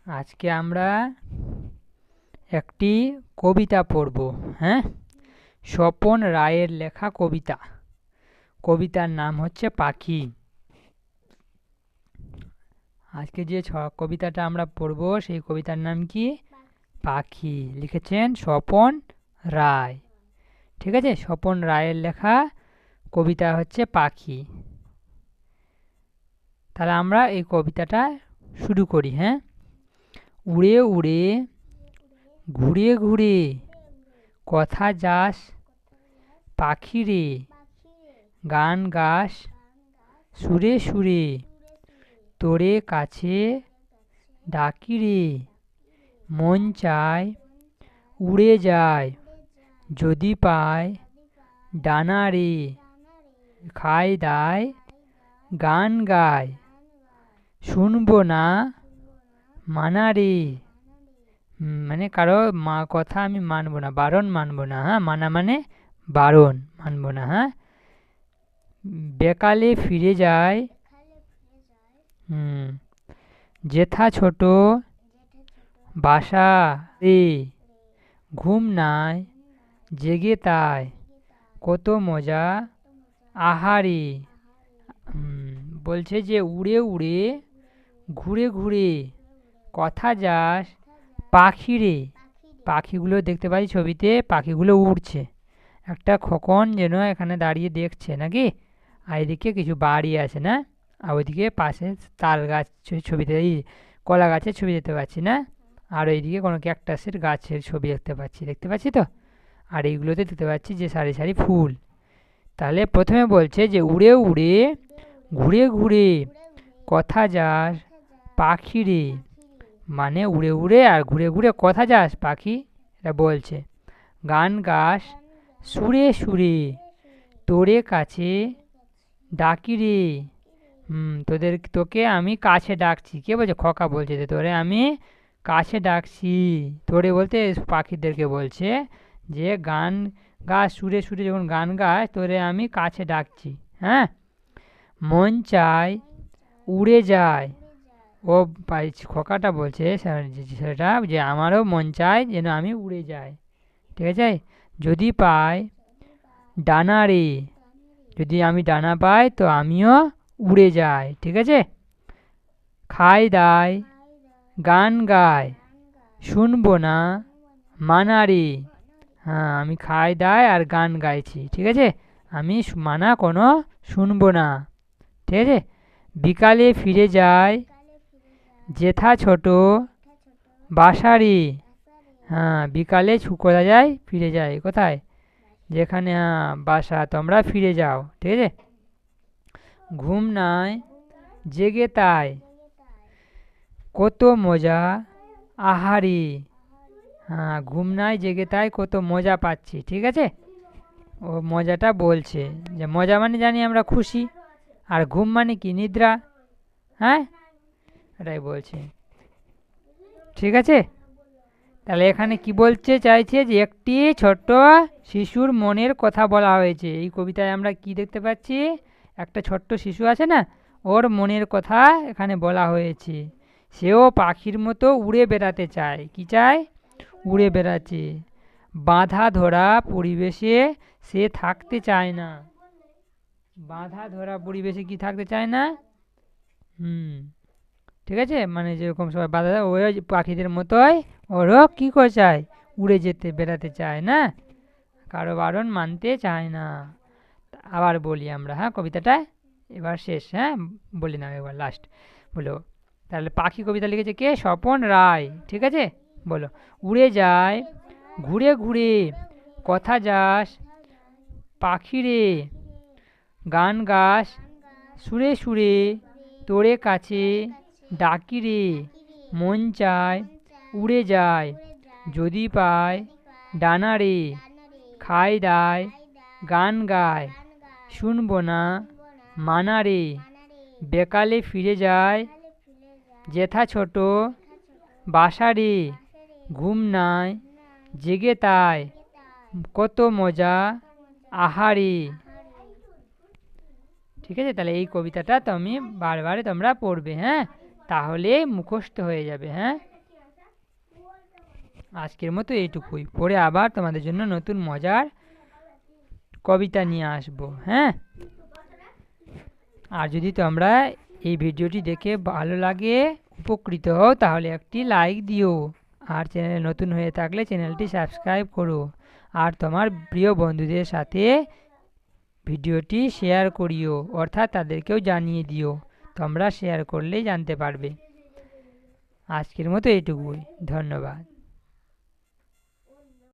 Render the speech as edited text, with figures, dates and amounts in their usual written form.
আজকে আমরা একটি কবিতা পড়ব। হ্যাঁ, স্বপন রায়ের লেখা কবিতা। কবিতার নাম হচ্ছে পাখি। আজকে যে কবিতাটা আমরা পড়ব সেই কবিতার নাম কি? পাখি। লিখেছেন স্বপন রায়। ঠিক আছে, স্বপন রায়ের লেখা কবিতা হচ্ছে পাখি। তাহলে আমরা এই কবিতাটা শুরু করি। হ্যাঁ, উড়ে উড়ে ঘুরে ঘুরে কথা যাস পাখিরে, গান গাস সুরে সুরে, তোরে কাছে ডাকিরে, মন চায় উড়ে যায় যদি পায় ডানারে, খায় দায় গান গায় শুনবো না মানারে। মানে কারো কথা আমি মানবো না, বারণ মানবো না। হ্যাঁ, মানা মানে বারণ, মানবো না। হ্যাঁ, বেকালে ফিরে যায় জেঠা ছোট বাসা রে, ঘুম নাই জেগে তাই কত মজা আহারে। বলছে যে উড়ে উড়ে ঘুরে ঘুরে কথা যাস পাখিরে। পাখিগুলো দেখতে পাচ্ছি ছবিতে, পাখিগুলো উড়ছে। একটা খোকন যেন এখানে দাঁড়িয়ে দেখছে নাকি। আর এদিকে কিছু বাড়ি আছে না, আর ওইদিকে পাশে তাল গাছ ছবিতে, এই কলা গাছের ছবি দেখতে পাচ্ছি না। আর এইদিকে কোনো ক্যাকটাসের গাছের ছবি দেখতে পাচ্ছি তো। আর এইগুলোতে দেখতে পাচ্ছি যে সারি সারি ফুল। তাহলে প্রথমে বলছে যে উড়ে উড়ে ঘুরে ঘুরে কথা যাস পাখিরে, মানে উড়ে উড়ে আর ঘুরে ঘুরে কথা যাস পাখি, এটা বলছে। গান গাস সুরে সুরে, তোরে কাছে ডাকিরে। তোকে আমি কাছে ডাকছি। কে বলছে? খোকা বলছে যে তোরে আমি কাছে ডাকছি। তোরে বলতে পাখিদেরকে বলছে যে গান গাছ সুরে সুরে, যখন গান গাছ তোরে আমি কাছে ডাকছি। হ্যাঁ, মন চায় উড়ে যায়। ও খোকাটা বলছে সেটা যে আমারও মন চায় যেন আমি উড়ে যাই। ঠিক আছে, যদি পাই ডানা রে, যদি আমি ডানা পাই তো আমিও উড়ে যাই। ঠিক আছে, খাই দায় গান গায় শুনবো না মানারে। হ্যাঁ, আমি খাই দায় আর গান গাইছি। ঠিক আছে, আমি মানা কোনো শুনবো না। ঠিক আছে, বিকালে ফিরে যায় জেঠা ছোট বাসারে। হ্যাঁ, বিকালে কোথায় যায়? ফিরে যায় কোথায়? যেখানে বাসা, তোমরা ফিরে যাও। ঠিক আছে, ঘুম নাই জেগে তাই কত মজা আহারে। হ্যাঁ, ঘুম নাই জেগে তাই কত মজা পাচ্ছি। ঠিক আছে, ও মজাটা বলছে যে মজা মানে জানি আমরা খুশি, আর ঘুম মানে কি? নিদ্রা। হ্যাঁ, এটাই বলছে। ঠিক আছে, তাহলে এখানে কি বলতে চাইছে যে একটি ছোট্ট শিশুর মনের কথা বলা হয়েছে। এই কবিতায় আমরা কি দেখতে পাচ্ছি? একটা ছোট্ট শিশু আছে না, ওর মনের কথা এখানে বলা হয়েছে। সেও পাখির মতো উড়ে বেড়াতে চায়। কি চায়? উড়ে বেড়াচ্ছে। বাঁধা ধরা পরিবেশে সে থাকতে চায় না। বাঁধা ধরা পরিবেশে কি থাকতে চায় না? হুম, ঠিক আছে, মানে যেরকম সবাই বাধা দেয়, ওই পাখিদের মতোই ওরও কী করে চায়? উড়ে যেতে বেড়াতে চায় না, কারো বারণ মানতে চায় না। আবার বলি আমরা, হ্যাঁ, কবিতাটা এবার শেষ। হ্যাঁ, বলি না এবার লাস্ট বলো। তাহলে পাখি কবিতা লিখেছে কে? স্বপন রায়। ঠিক আছে, বলো। উড়ে যায় ঘুরে ঘুরে কথা যাস পাখিরে, গান গাস সুরে সুরে, তোরে কাছে ডাকিরে, মন চায় উড়ে যায় যদি পায় ডানারে, খায় দায় গান গায় শুনবো না মানারে, বেকালে ফিরে যায় জেঠা ছোট বাসারে, ঘুম নাই জেগে তাই কত মজা আহারে। ঠিক আছে, তাহলে এই কবিতাটা তুমি বারবার তোমরা পড়বে। হ্যাঁ, তাহলে মুখস্থ হয়ে যাবে। হ্যাঁ। আজকের মতো এইটুকুই, পরে আবার তোমাদের জন্য নতুন মজার কবিতা নিয়ে আসবো। হ্যাঁ, আর যদি তোমরা এই ভিডিওটি দেখে ভালো লাগে, উপকৃত হও, তাহলে একটি লাইক দিও। আর চ্যানেলে নতুন হয়ে থাকলে চ্যানেলটি সাবস্ক্রাইব করো। আর তোমার প্রিয় বন্ধুদের সাথে ভিডিওটি শেয়ার করিও, অর্থাৎ তাদেরকেও জানিয়ে দিও। তোমরা শেয়ার করলেই জানতে পারবে। আজকের মতো এইটুকুই, ধন্যবাদ।